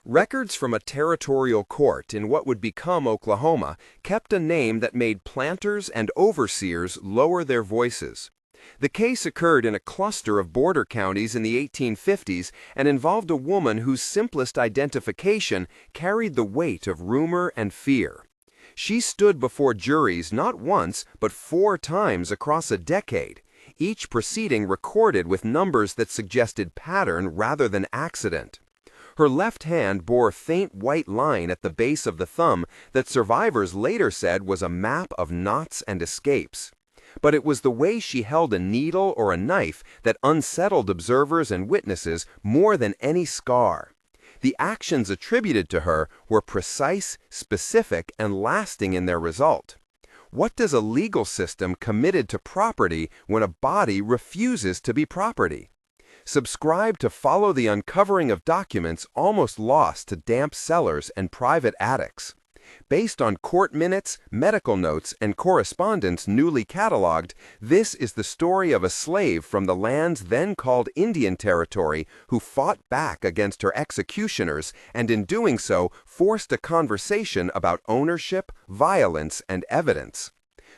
Records from a territorial court in what would become Oklahoma kept a name that made planters and overseers lower their voices. The case occurred in a cluster of border counties in the 1850s and involved a woman whose simplest identification carried the weight of rumor and fear. She stood before juries not once, but 4 times across a decade, each proceeding recorded with numbers that suggested pattern rather than accident. Her left hand bore a faint white line at the base of the thumb that survivors later said was a map of knots and escapes. But it was the way she held a needle or a knife that unsettled observers and witnesses more than any scar. The actions attributed to her were precise, specific, and lasting in their result. What does a legal system committed to property when a body refuses to be property? Subscribe to follow the uncovering of documents almost lost to damp cellars and private attics. Based on court minutes, medical notes, and correspondence newly cataloged, this is the story of a slave from the lands then called Indian Territory who fought back against her executioners and in doing so forced a conversation about ownership, violence, and evidence.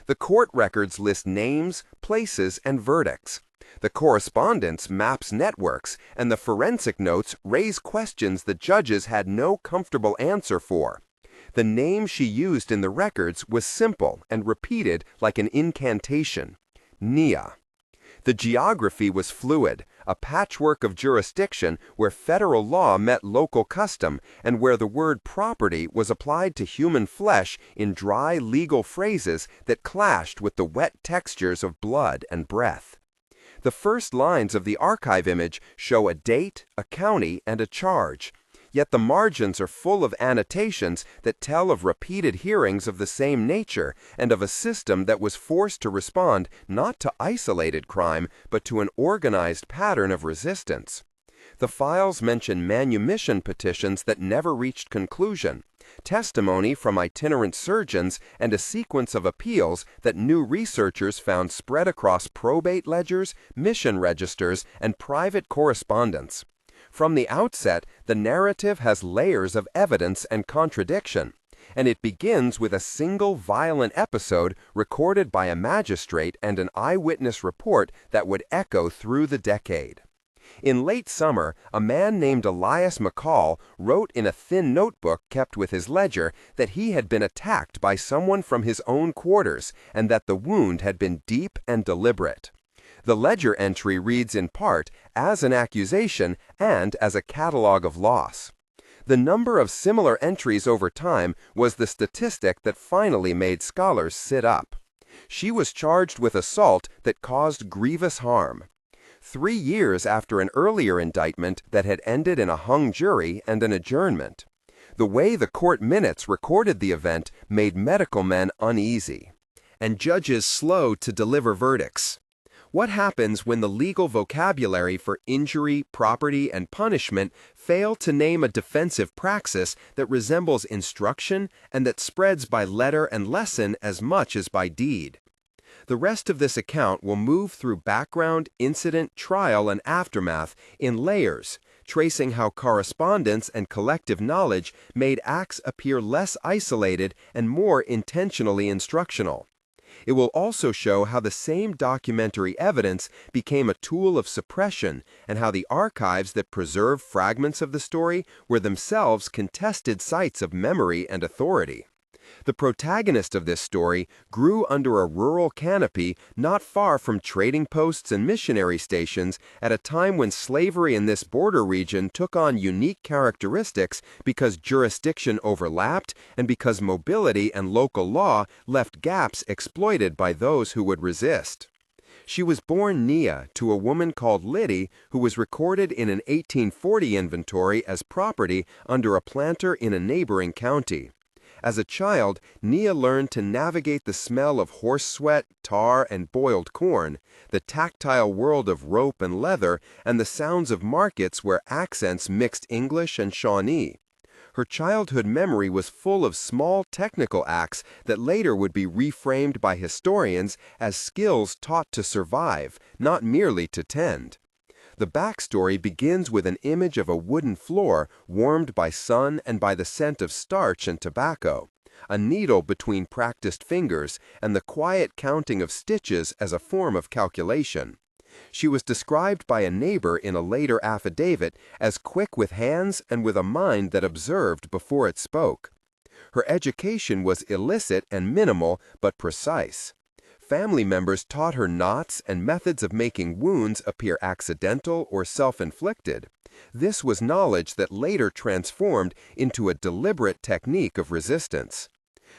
The court records list names, places, and verdicts. The correspondence maps networks, and the forensic notes raise questions the judges had no comfortable answer for. The name she used in the records was simple and repeated like an incantation: Nia. The geography was fluid, a patchwork of jurisdiction where federal law met local custom and where the word property was applied to human flesh in dry legal phrases that clashed with the wet textures of blood and breath. The first lines of the archive image show a date, a county, and a charge. Yet the margins are full of annotations that tell of repeated hearings of the same nature and of a system that was forced to respond not to isolated crime, but to an organized pattern of resistance. The files mention manumission petitions that never reached conclusion, testimony from itinerant surgeons, and a sequence of appeals that new researchers found spread across probate ledgers, mission registers, and private correspondence. From the outset, the narrative has layers of evidence and contradiction, and it begins with a single violent episode recorded by a magistrate and an eyewitness report that would echo through the decade. In late summer, a man named Elias McCall wrote in a thin notebook kept with his ledger that he had been attacked by someone from his own quarters and that the wound had been deep and deliberate. The ledger entry reads in part as an accusation and as a catalog of loss. The number of similar entries over time was the statistic that finally made scholars sit up. She was charged with assault that caused grievous harm. 3 years after an earlier indictment that had ended in a hung jury and an adjournment. The way the court minutes recorded the event made medical men uneasy, and judges slow to deliver verdicts. What happens when the legal vocabulary for injury, property, and punishment fail to name a defensive praxis that resembles instruction and that spreads by letter and lesson as much as by deed? The rest of this account will move through background, incident, trial, and aftermath in layers, tracing how correspondence and collective knowledge made acts appear less isolated and more intentionally instructional. It will also show how the same documentary evidence became a tool of suppression and how the archives that preserve fragments of the story were themselves contested sites of memory and authority. The protagonist of this story grew under a rural canopy not far from trading posts and missionary stations at a time when slavery in this border region took on unique characteristics because jurisdiction overlapped and because mobility and local law left gaps exploited by those who would resist. She was born Nia to a woman called Liddy who was recorded in an 1840 inventory as property under a planter in a neighboring county. As a child, Nia learned to navigate the smell of horse sweat, tar, and boiled corn, the tactile world of rope and leather, and the sounds of markets where accents mixed English and Shawnee. Her childhood memory was full of small technical acts that later would be reframed by historians as skills taught to survive, not merely to tend. The backstory begins with an image of a wooden floor warmed by sun and by the scent of starch and tobacco, a needle between practiced fingers, and the quiet counting of stitches as a form of calculation. She was described by a neighbor in a later affidavit as quick with hands and with a mind that observed before it spoke. Her education was illicit and minimal but precise. Family members taught her knots and methods of making wounds appear accidental or self-inflicted. This was knowledge that later transformed into a deliberate technique of resistance.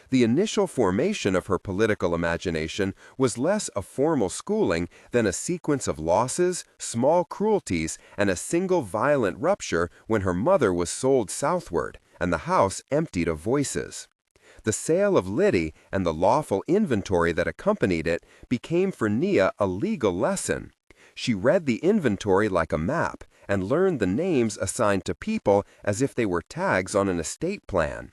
The initial formation of her political imagination was less a formal schooling than a sequence of losses, small cruelties, and a single violent rupture when her mother was sold southward and the house emptied of voices. The sale of Liddy and the lawful inventory that accompanied it became for Nia a legal lesson. She read the inventory like a map and learned the names assigned to people as if they were tags on an estate plan.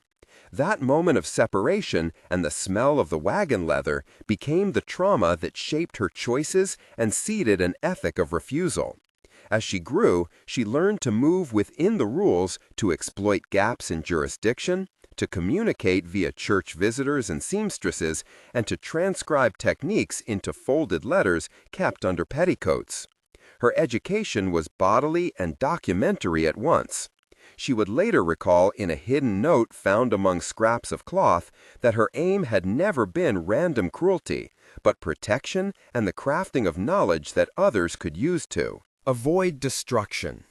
That moment of separation and the smell of the wagon leather became the trauma that shaped her choices and seeded an ethic of refusal. As she grew, she learned to move within the rules, to exploit gaps in jurisdiction, to communicate via church visitors and seamstresses, and to transcribe techniques into folded letters kept under petticoats. Her education was bodily and documentary at once. She would later recall in a hidden note found among scraps of cloth that her aim had never been random cruelty, but protection and the crafting of knowledge that others could use to avoid destruction.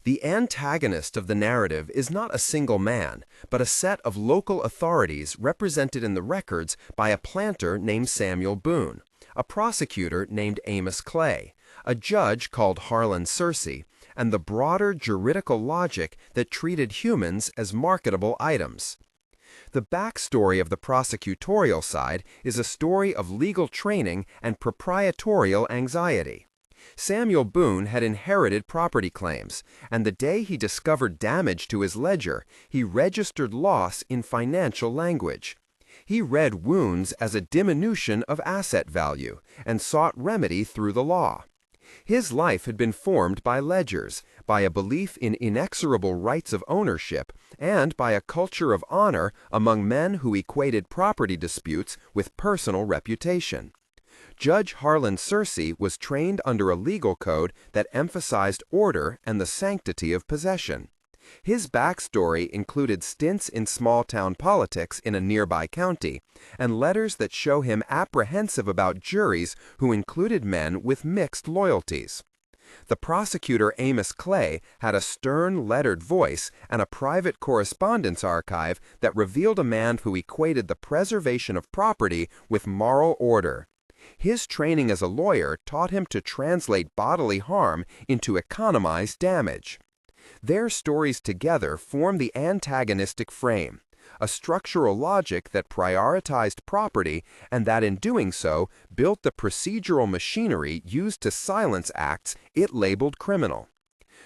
The antagonist of the narrative is not a single man, but a set of local authorities represented in the records by a planter named Samuel Boone, a prosecutor named Amos Clay, a judge called Harlan Searcy, and the broader juridical logic that treated humans as marketable items. The backstory of the prosecutorial side is a story of legal training and proprietorial anxiety. Samuel Boone had inherited property claims, and the day he discovered damage to his ledger, he registered loss in financial language. He read wounds as a diminution of asset value and sought remedy through the law. His life had been formed by ledgers, by a belief in inexorable rights of ownership, and by a culture of honor among men who equated property disputes with personal reputation. Judge Harlan Searcy was trained under a legal code that emphasized order and the sanctity of possession. His backstory included stints in small-town politics in a nearby county, and letters that show him apprehensive about juries who included men with mixed loyalties. The prosecutor Amos Clay had a stern, lettered voice and a private correspondence archive that revealed a man who equated the preservation of property with moral order. His training as a lawyer taught him to translate bodily harm into economized damage. Their stories together form the antagonistic frame, a structural logic that prioritized property and that in doing so built the procedural machinery used to silence acts it labeled criminal.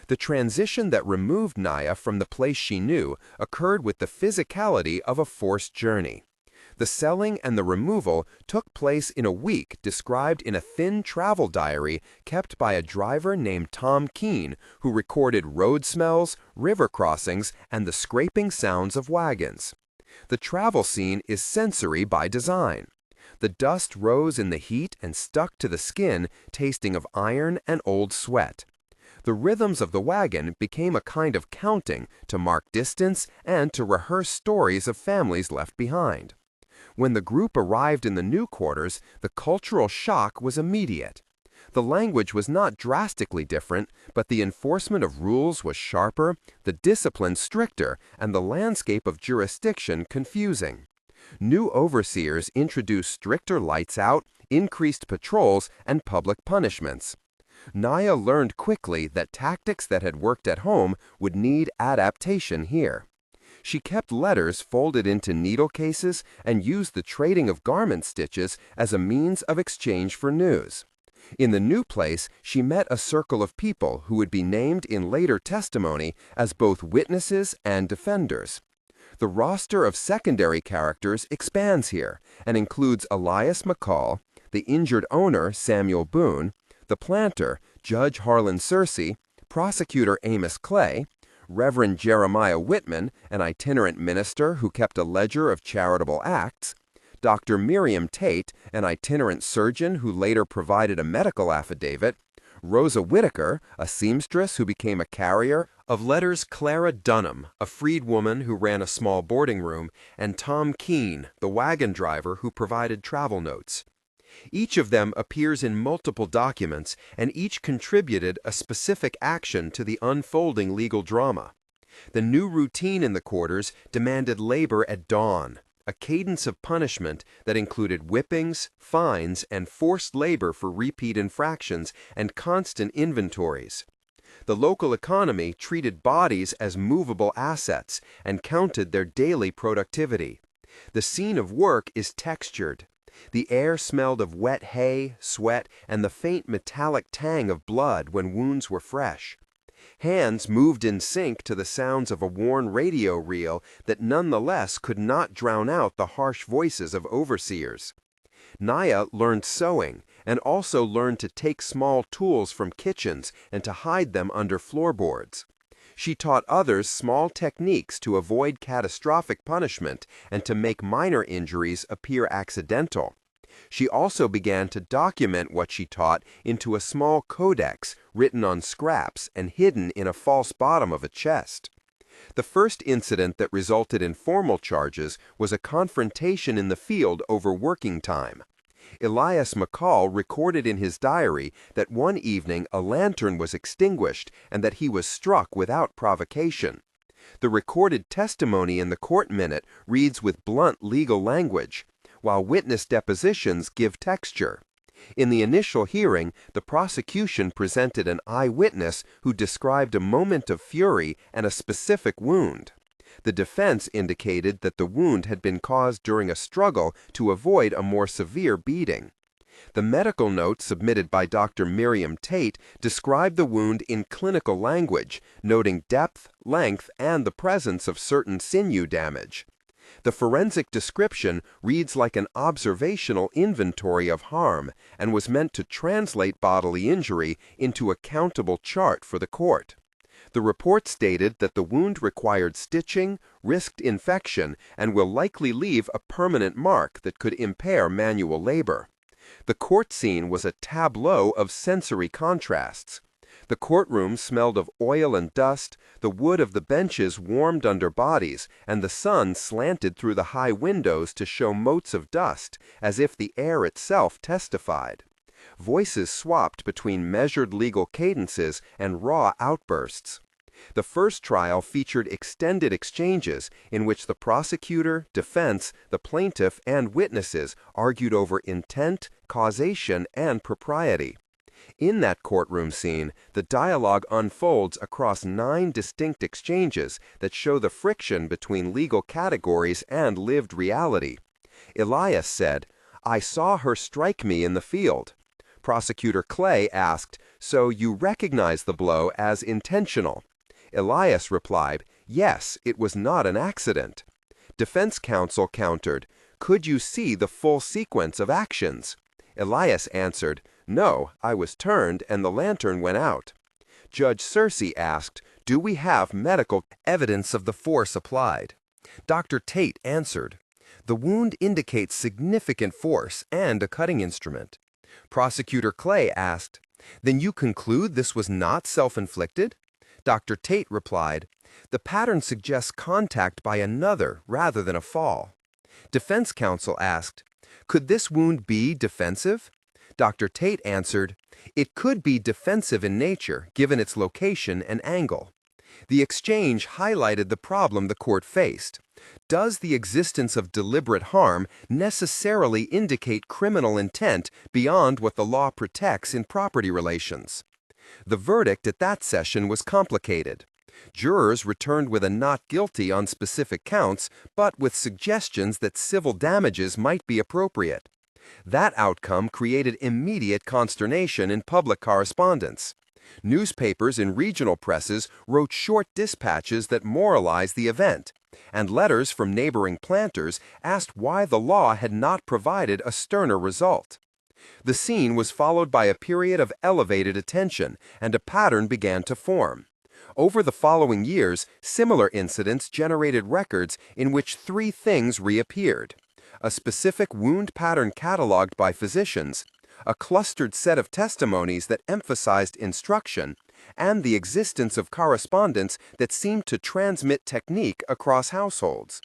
The transition that removed Nia from the place she knew occurred with the physicality of a forced journey. The selling and the removal took place in a week described in a thin travel diary kept by a driver named Tom Keene, who recorded road smells, river crossings, and the scraping sounds of wagons. The travel scene is sensory by design. The dust rose in the heat and stuck to the skin, tasting of iron and old sweat. The rhythms of the wagon became a kind of counting to mark distance and to rehearse stories of families left behind. When the group arrived in the new quarters, the cultural shock was immediate. The language was not drastically different, but the enforcement of rules was sharper, the discipline stricter, and the landscape of jurisdiction confusing. New overseers introduced stricter lights out, increased patrols, and public punishments. Nia learned quickly that tactics that had worked at home would need adaptation here. She kept letters folded into needle cases and used the trading of garment stitches as a means of exchange for news. In the new place, she met a circle of people who would be named in later testimony as both witnesses and defenders. The roster of secondary characters expands here and includes Elias McCall, the injured owner Samuel Boone, the planter, Judge Harlan Searcy, Prosecutor Amos Clay, Reverend Jeremiah Whitman, an itinerant minister who kept a ledger of charitable acts, Dr. Miriam Tate, an itinerant surgeon who later provided a medical affidavit, Rosa Whittaker, a seamstress who became a carrier of letters, Clara Dunham, a freedwoman who ran a small boarding room, and Tom Keene, the wagon driver who provided travel notes. Each of them appears in multiple documents, and each contributed a specific action to the unfolding legal drama. The new routine in the quarters demanded labor at dawn, a cadence of punishment that included whippings, fines, and forced labor for repeat infractions and constant inventories. The local economy treated bodies as movable assets and counted their daily productivity. The scene of work is textured. The air smelled of wet hay, sweat, and the faint metallic tang of blood when wounds were fresh. Hands moved in sync to the sounds of a worn radio reel that nonetheless could not drown out the harsh voices of overseers. Naya learned sewing and also learned to take small tools from kitchens and to hide them under floorboards. She taught others small techniques to avoid catastrophic punishment and to make minor injuries appear accidental. She also began to document what she taught into a small codex written on scraps and hidden in a false bottom of a chest. The first incident that resulted in formal charges was a confrontation in the field over working time. Elias McCall recorded in his diary that one evening a lantern was extinguished and that he was struck without provocation. The recorded testimony in the court minute reads with blunt legal language, while witness depositions give texture. In the initial hearing, the prosecution presented an eyewitness who described a moment of fury and a specific wound. The defense indicated that the wound had been caused during a struggle to avoid a more severe beating. The medical note submitted by Dr. Miriam Tate described the wound in clinical language, noting depth, length, and the presence of certain sinew damage. The forensic description reads like an observational inventory of harm and was meant to translate bodily injury into a countable chart for the court. The report stated that the wound required stitching, risked infection, and will likely leave a permanent mark that could impair manual labor. The court scene was a tableau of sensory contrasts. The courtroom smelled of oil and dust, the wood of the benches warmed under bodies, and the sun slanted through the high windows to show motes of dust, as if the air itself testified. Voices swapped between measured legal cadences and raw outbursts. The first trial featured extended exchanges in which the prosecutor, defense, the plaintiff, and witnesses argued over intent, causation, and propriety. In that courtroom scene, the dialogue unfolds across 9 distinct exchanges that show the friction between legal categories and lived reality. Elias said, "I saw her strike me in the field." Prosecutor Clay asked, "So you recognize the blow as intentional?" Elias replied, "Yes, it was not an accident." Defense counsel countered, "Could you see the full sequence of actions?" Elias answered, "No, I was turned and the lantern went out." Judge Searcy asked, "Do we have medical evidence of the force applied?" Dr. Tate answered, "The wound indicates significant force and a cutting instrument." Prosecutor Clay asked, "Then you conclude this was not self-inflicted?" Dr. Tate replied, "The pattern suggests contact by another rather than a fall." Defense counsel asked, "Could this wound be defensive?" Dr. Tate answered, "It could be defensive in nature, given its location and angle." The exchange highlighted the problem the court faced. Does the existence of deliberate harm necessarily indicate criminal intent beyond what the law protects in property relations? The verdict at that session was complicated. Jurors returned with a not guilty on specific counts, but with suggestions that civil damages might be appropriate. That outcome created immediate consternation in public correspondence. Newspapers in regional presses wrote short dispatches that moralized the event, and letters from neighboring planters asked why the law had not provided a sterner result. The scene was followed by a period of elevated attention, and a pattern began to form. Over the following years, similar incidents generated records in which three things reappeared: a specific wound pattern cataloged by physicians, a clustered set of testimonies that emphasized instruction, and the existence of correspondence that seemed to transmit technique across households.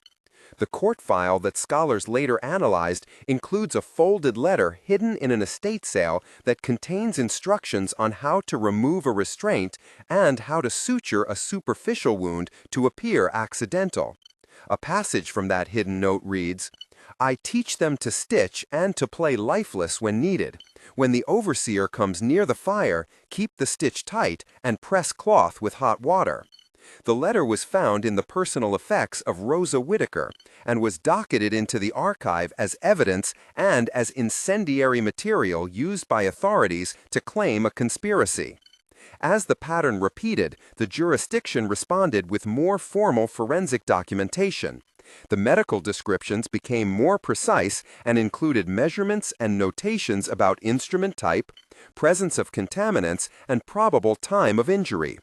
The court file that scholars later analyzed includes a folded letter hidden in an estate sale that contains instructions on how to remove a restraint and how to suture a superficial wound to appear accidental. A passage from that hidden note reads, "I teach them to stitch and to play lifeless when needed. When the overseer comes near the fire, keep the stitch tight and press cloth with hot water." The letter was found in the personal effects of Rosa Whittaker and was docketed into the archive as evidence and as incendiary material used by authorities to claim a conspiracy. As the pattern repeated, the jurisdiction responded with more formal forensic documentation. The medical descriptions became more precise and included measurements and notations about instrument type, presence of contaminants, and probable time of injury.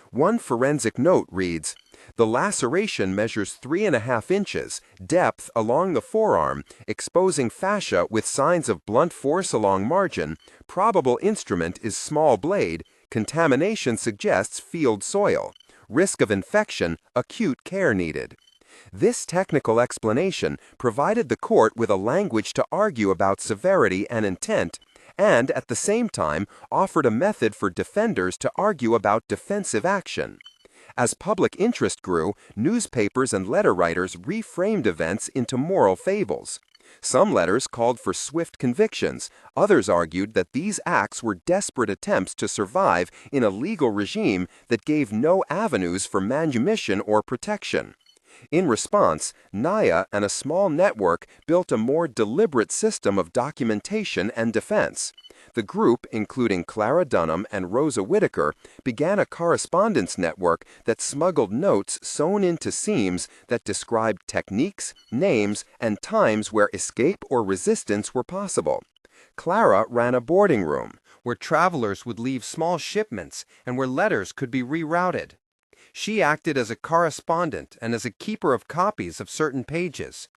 One forensic note reads, "The laceration measures 3.5 inches, depth along the forearm, exposing fascia with signs of blunt force along margin. Probable instrument is small blade. Contamination suggests field soil. Risk of infection, acute care needed." This technical explanation provided the court with a language to argue about severity and intent, and at the same time offered a method for defenders to argue about defensive action. As public interest grew, newspapers and letter writers reframed events into moral fables. Some letters called for swift convictions. Others argued that these acts were desperate attempts to survive in a legal regime that gave no avenues for manumission or protection. In response, Naya and a small network built a more deliberate system of documentation and defense. The group, including Clara Dunham and Rosa Whittaker, began a correspondence network that smuggled notes sewn into seams that described techniques, names, and times where escape or resistance were possible. Clara ran a boarding room, where travelers would leave small shipments and where letters could be rerouted. She acted as a correspondent and as a keeper of copies of certain pages.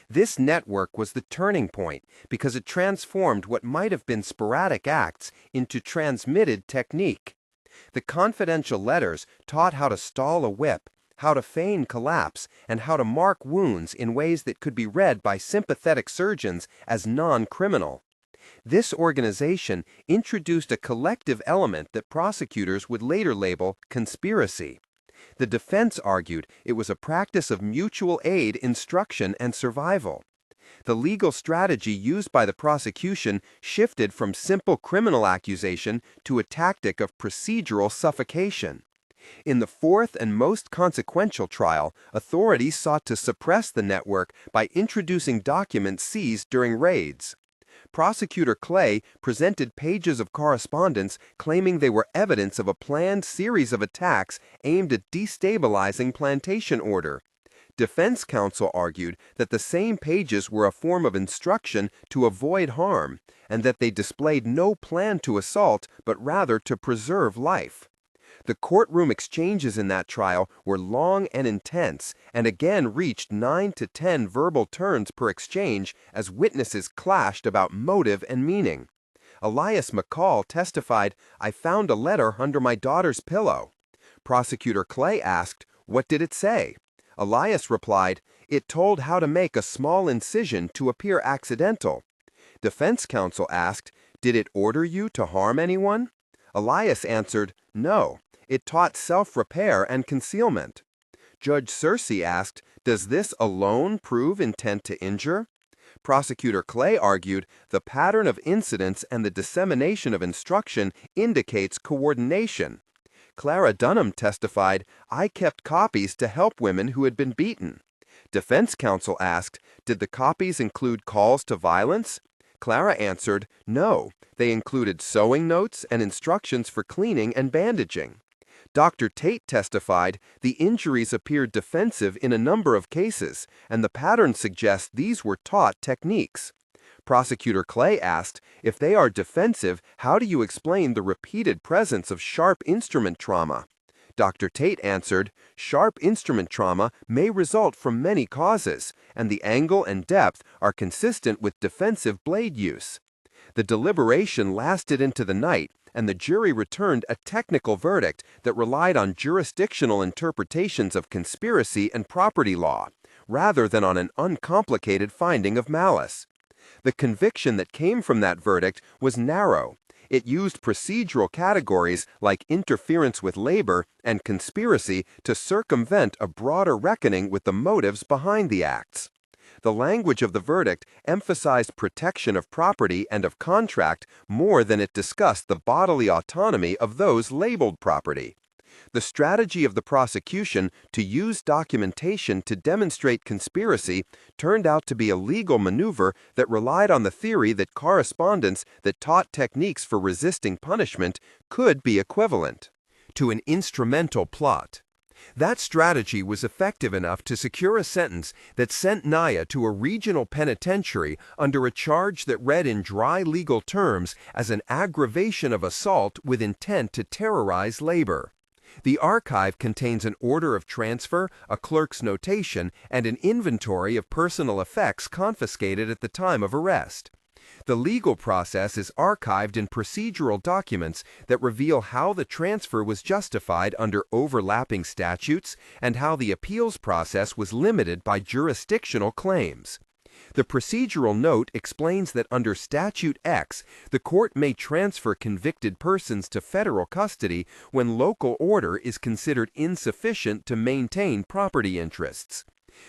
This network was the turning point because it transformed what might have been sporadic acts into transmitted technique. The confidential letters taught how to stall a whip, how to feign collapse, and how to mark wounds in ways that could be read by sympathetic surgeons as non-criminal. This organization introduced a collective element that prosecutors would later label conspiracy. The defense argued it was a practice of mutual aid, instruction, and survival. The legal strategy used by the prosecution shifted from simple criminal accusation to a tactic of procedural suffocation. In the fourth and most consequential trial, authorities sought to suppress the network by introducing documents seized during raids. Prosecutor Clay presented pages of correspondence claiming they were evidence of a planned series of attacks aimed at destabilizing plantation order. Defense counsel argued that the same pages were a form of instruction to avoid harm, and that they displayed no plan to assault, but rather to preserve life. The courtroom exchanges in that trial were long and intense, and again reached 9 to 10 verbal turns per exchange as witnesses clashed about motive and meaning. Elias McCall testified, "I found a letter under my daughter's pillow." Prosecutor Clay asked, "What did it say?" Elias replied, "It told how to make a small incision to appear accidental." Defense counsel asked, "Did it order you to harm anyone?" Elias answered, "No. It taught self-repair and concealment." Judge Searcy asked, "Does this alone prove intent to injure?" Prosecutor Clay argued, "The pattern of incidents and the dissemination of instruction indicates coordination." Clara Dunham testified, "I kept copies to help women who had been beaten." Defense counsel asked, "Did the copies include calls to violence?" Clara answered, "No. They included sewing notes and instructions for cleaning and bandaging." Dr. Tate testified, "The injuries appeared defensive in a number of cases, and the pattern suggests these were taught techniques." Prosecutor Clay asked, "If they are defensive, how do you explain the repeated presence of sharp instrument trauma?" Dr. Tate answered, "Sharp instrument trauma may result from many causes, and the angle and depth are consistent with defensive blade use." The deliberation lasted into the night, and the jury returned a technical verdict that relied on jurisdictional interpretations of conspiracy and property law, rather than on an uncomplicated finding of malice. The conviction that came from that verdict was narrow. It used procedural categories like interference with labor and conspiracy to circumvent a broader reckoning with the motives behind the acts. The language of the verdict emphasized protection of property and of contract more than it discussed the bodily autonomy of those labeled property. The strategy of the prosecution to use documentation to demonstrate conspiracy turned out to be a legal maneuver that relied on the theory that correspondence that taught techniques for resisting punishment could be equivalent to an instrumental plot. That strategy was effective enough to secure a sentence that sent Naya to a regional penitentiary under a charge that read in dry legal terms as an aggravation of assault with intent to terrorize labor. The archive contains an order of transfer, a clerk's notation, and an inventory of personal effects confiscated at the time of arrest. The legal process is archived in procedural documents that reveal how the transfer was justified under overlapping statutes and how the appeals process was limited by jurisdictional claims. The procedural note explains that under Statute X, the court may transfer convicted persons to federal custody when local order is considered insufficient to maintain property interests.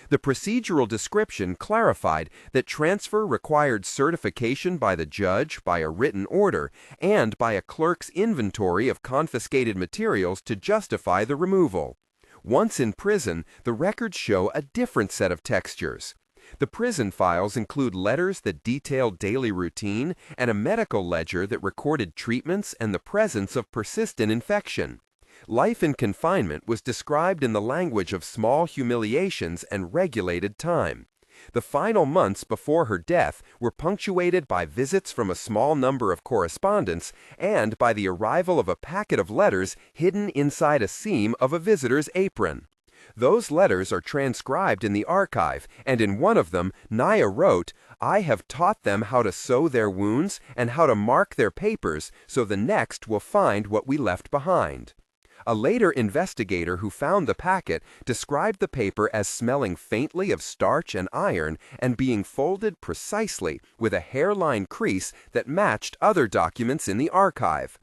The procedural description clarified that transfer required certification by the judge by a written order and by a clerk's inventory of confiscated materials to justify the removal. Once in prison, the records show a different set of textures. The prison files include letters that detailed daily routine and a medical ledger that recorded treatments and the presence of persistent infection. Life in confinement was described in the language of small humiliations and regulated time. The final months before her death were punctuated by visits from a small number of correspondents and by the arrival of a packet of letters hidden inside a seam of a visitor's apron. Those letters are transcribed in the archive, and in one of them, Naya wrote, "I have taught them how to sew their wounds and how to mark their papers, so the next will find what we left behind." A later investigator who found the packet described the paper as smelling faintly of starch and iron and being folded precisely with a hairline crease that matched other documents in the archive.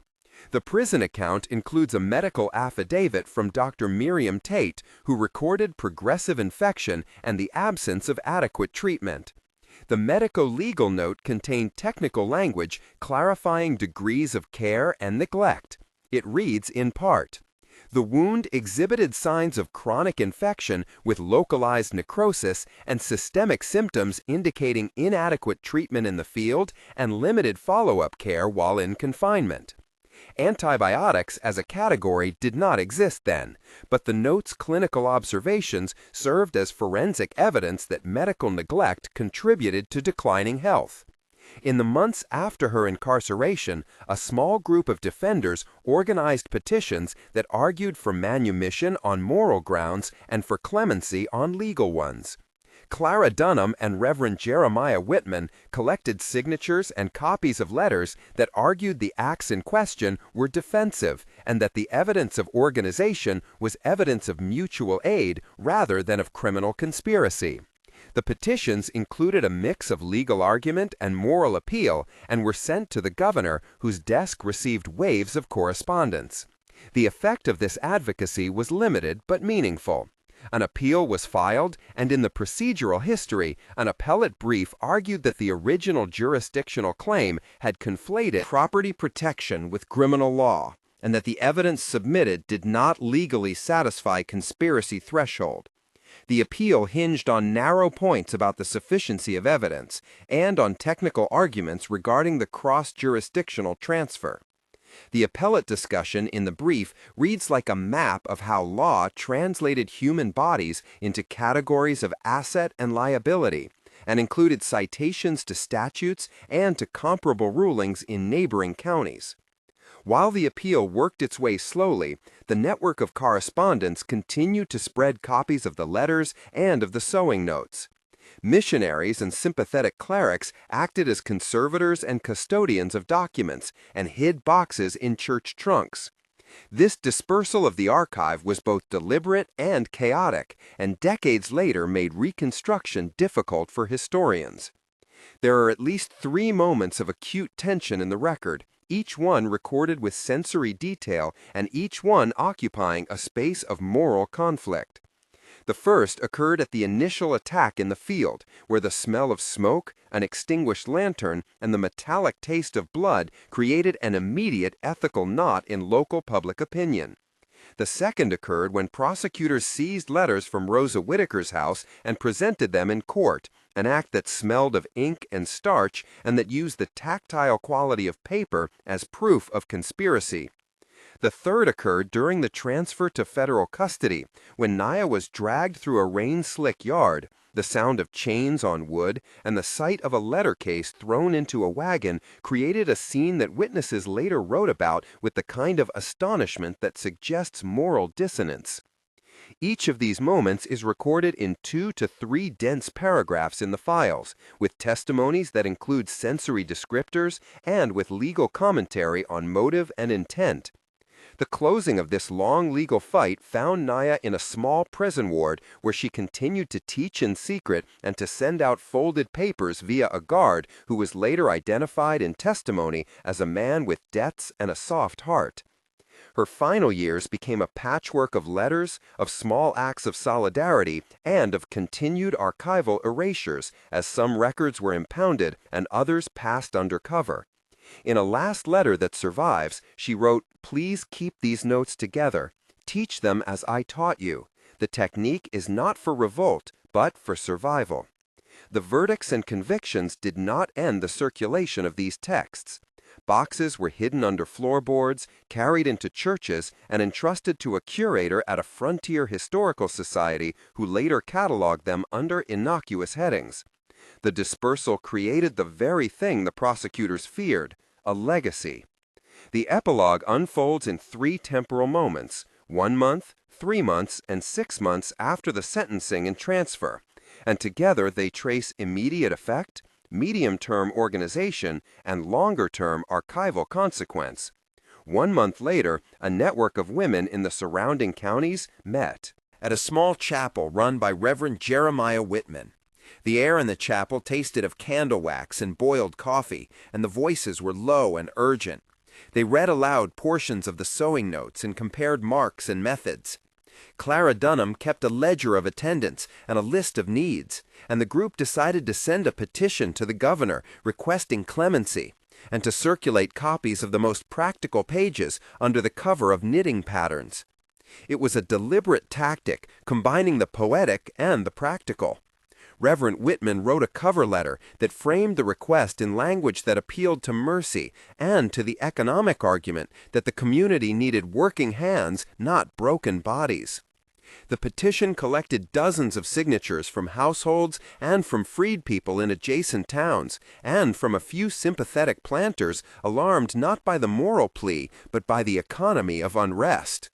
The prison account includes a medical affidavit from Dr. Miriam Tate, who recorded progressive infection and the absence of adequate treatment. The medico-legal note contained technical language clarifying degrees of care and neglect. It reads in part, "The wound exhibited signs of chronic infection with localized necrosis and systemic symptoms indicating inadequate treatment in the field and limited follow-up care while in confinement." Antibiotics as a category did not exist then, but the note's clinical observations served as forensic evidence that medical neglect contributed to declining health. In the months after her incarceration, a small group of defenders organized petitions that argued for manumission on moral grounds and for clemency on legal ones. Clara Dunham and Reverend Jeremiah Whitman collected signatures and copies of letters that argued the acts in question were defensive and that the evidence of organization was evidence of mutual aid rather than of criminal conspiracy. The petitions included a mix of legal argument and moral appeal and were sent to the governor, whose desk received waves of correspondence. The effect of this advocacy was limited but meaningful. An appeal was filed, and in the procedural history, an appellate brief argued that the original jurisdictional claim had conflated property protection with criminal law, and that the evidence submitted did not legally satisfy conspiracy threshold. The appeal hinged on narrow points about the sufficiency of evidence and on technical arguments regarding the cross-jurisdictional transfer. The appellate discussion in the brief reads like a map of how law translated human bodies into categories of asset and liability, and included citations to statutes and to comparable rulings in neighboring counties. While the appeal worked its way slowly, the network of correspondence continued to spread copies of the letters and of the sewing notes. Missionaries and sympathetic clerics acted as conservators and custodians of documents and hid boxes in church trunks. This dispersal of the archive was both deliberate and chaotic, and decades later made reconstruction difficult for historians. There are at least 3 moments of acute tension in the record, each one recorded with sensory detail and each one occupying a space of moral conflict. The first occurred at the initial attack in the field, where the smell of smoke, an extinguished lantern, and the metallic taste of blood created an immediate ethical knot in local public opinion. The second occurred when prosecutors seized letters from Rosa Whittaker's house and presented them in court, an act that smelled of ink and starch and that used the tactile quality of paper as proof of conspiracy. The third occurred during the transfer to federal custody, when Naya was dragged through a rain-slick yard. The sound of chains on wood and the sight of a letter case thrown into a wagon created a scene that witnesses later wrote about with the kind of astonishment that suggests moral dissonance. Each of these moments is recorded in 2 to 3 dense paragraphs in the files, with testimonies that include sensory descriptors and with legal commentary on motive and intent. The closing of this long legal fight found Naya in a small prison ward where she continued to teach in secret and to send out folded papers via a guard who was later identified in testimony as a man with debts and a soft heart. Her final years became a patchwork of letters, of small acts of solidarity, and of continued archival erasures, as some records were impounded and others passed under cover. In a last letter that survives, she wrote, "Please keep these notes together. Teach them as I taught you. The technique is not for revolt, but for survival." The verdicts and convictions did not end the circulation of these texts. Boxes were hidden under floorboards, carried into churches, and entrusted to a curator at a frontier historical society who later cataloged them under innocuous headings. The dispersal created the very thing the prosecutors feared, a legacy. The epilogue unfolds in 3 temporal moments, 1 month, 3 months, and 6 months after the sentencing and transfer, and together they trace immediate effect, medium-term organization, and longer-term archival consequence. 1 month later, a network of women in the surrounding counties met at a small chapel run by Reverend Jeremiah Whitman. The air in the chapel tasted of candle wax and boiled coffee, and the voices were low and urgent. They read aloud portions of the sewing notes and compared marks and methods. Clara Dunham kept a ledger of attendance and a list of needs, and the group decided to send a petition to the governor requesting clemency, and to circulate copies of the most practical pages under the cover of knitting patterns. It was a deliberate tactic, combining the poetic and the practical. Reverend Whitman wrote a cover letter that framed the request in language that appealed to mercy and to the economic argument that the community needed working hands, not broken bodies. The petition collected dozens of signatures from households and from freed people in adjacent towns, and from a few sympathetic planters alarmed not by the moral plea, but by the economy of unrest.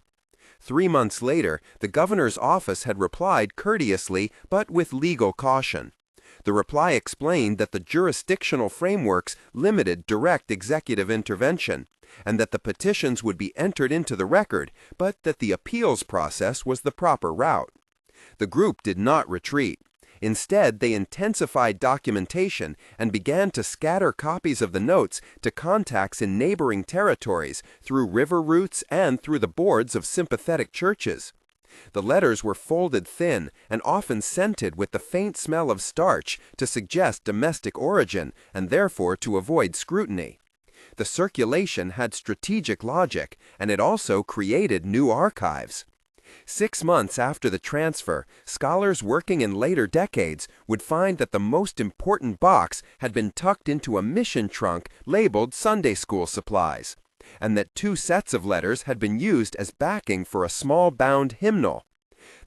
3 months later, the governor's office had replied courteously but with legal caution. The reply explained that the jurisdictional frameworks limited direct executive intervention, and that the petitions would be entered into the record, but that the appeals process was the proper route. The group did not retreat. Instead, they intensified documentation and began to scatter copies of the notes to contacts in neighboring territories, through river routes and through the boards of sympathetic churches. The letters were folded thin and often scented with the faint smell of starch to suggest domestic origin and therefore to avoid scrutiny. The circulation had strategic logic, and it also created new archives. 6 months after the transfer, scholars working in later decades would find that the most important box had been tucked into a mission trunk labeled Sunday School Supplies, and that 2 sets of letters had been used as backing for a small bound hymnal.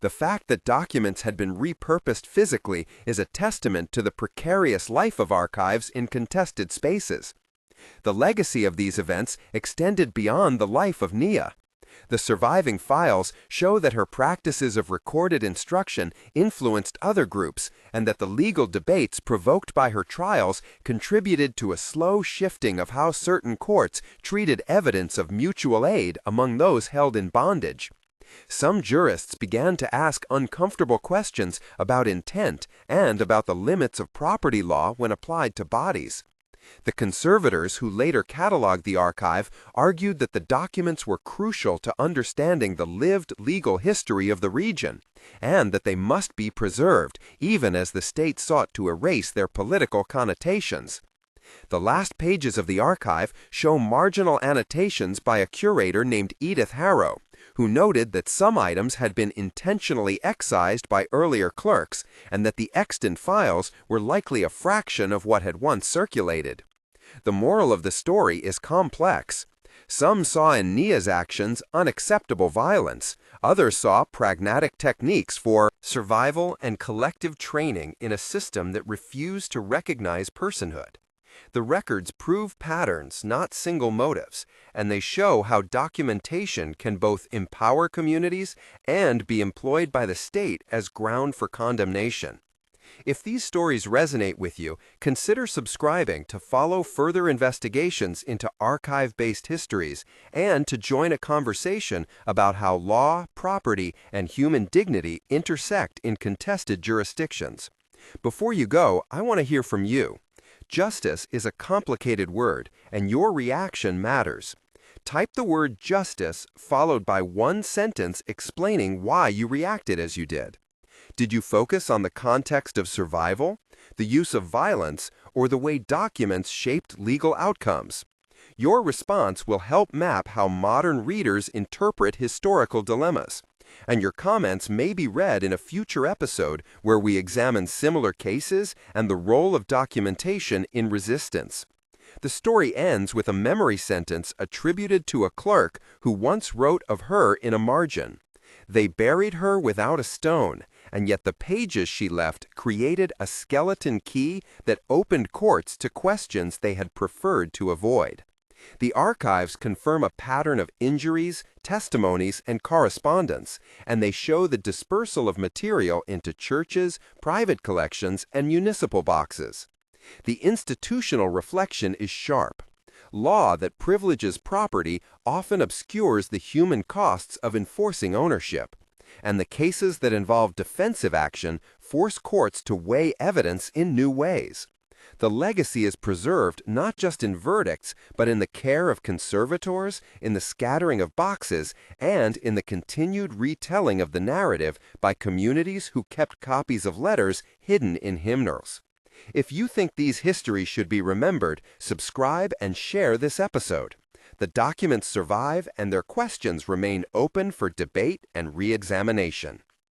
The fact that documents had been repurposed physically is a testament to the precarious life of archives in contested spaces. The legacy of these events extended beyond the life of Nia. The surviving files show that her practices of recorded instruction influenced other groups, and that the legal debates provoked by her trials contributed to a slow shifting of how certain courts treated evidence of mutual aid among those held in bondage. Some jurists began to ask uncomfortable questions about intent and about the limits of property law when applied to bodies. The conservators who later cataloged the archive argued that the documents were crucial to understanding the lived legal history of the region, and that they must be preserved even as the state sought to erase their political connotations. The last pages of the archive show marginal annotations by a curator named Edith Harrow, who noted that some items had been intentionally excised by earlier clerks and that the extant files were likely a fraction of what had once circulated. The moral of the story is complex. Some saw in Nia's actions unacceptable violence. Others saw pragmatic techniques for survival and collective training in a system that refused to recognize personhood. The records prove patterns, not single motives, and they show how documentation can both empower communities and be employed by the state as ground for condemnation. If these stories resonate with you, consider subscribing to follow further investigations into archive-based histories and to join a conversation about how law, property, and human dignity intersect in contested jurisdictions. Before you go, I want to hear from you. Justice is a complicated word, and your reaction matters. Type the word justice followed by one sentence explaining why you reacted as you did. Did you focus on the context of survival, the use of violence, or the way documents shaped legal outcomes? Your response will help map how modern readers interpret historical dilemmas. And your comments may be read in a future episode where we examine similar cases and the role of documentation in resistance. The story ends with a memory sentence attributed to a clerk who once wrote of her in a margin. They buried her without a stone, and yet the pages she left created a skeleton key that opened courts to questions they had preferred to avoid. The archives confirm a pattern of injuries, testimonies, and correspondence, and they show the dispersal of material into churches, private collections, and municipal boxes. The institutional reflection is sharp. Law that privileges property often obscures the human costs of enforcing ownership, and the cases that involve defensive action force courts to weigh evidence in new ways. The legacy is preserved not just in verdicts, but in the care of conservators, in the scattering of boxes, and in the continued retelling of the narrative by communities who kept copies of letters hidden in hymnals. If you think these histories should be remembered, subscribe and share this episode. The documents survive and their questions remain open for debate and re-examination.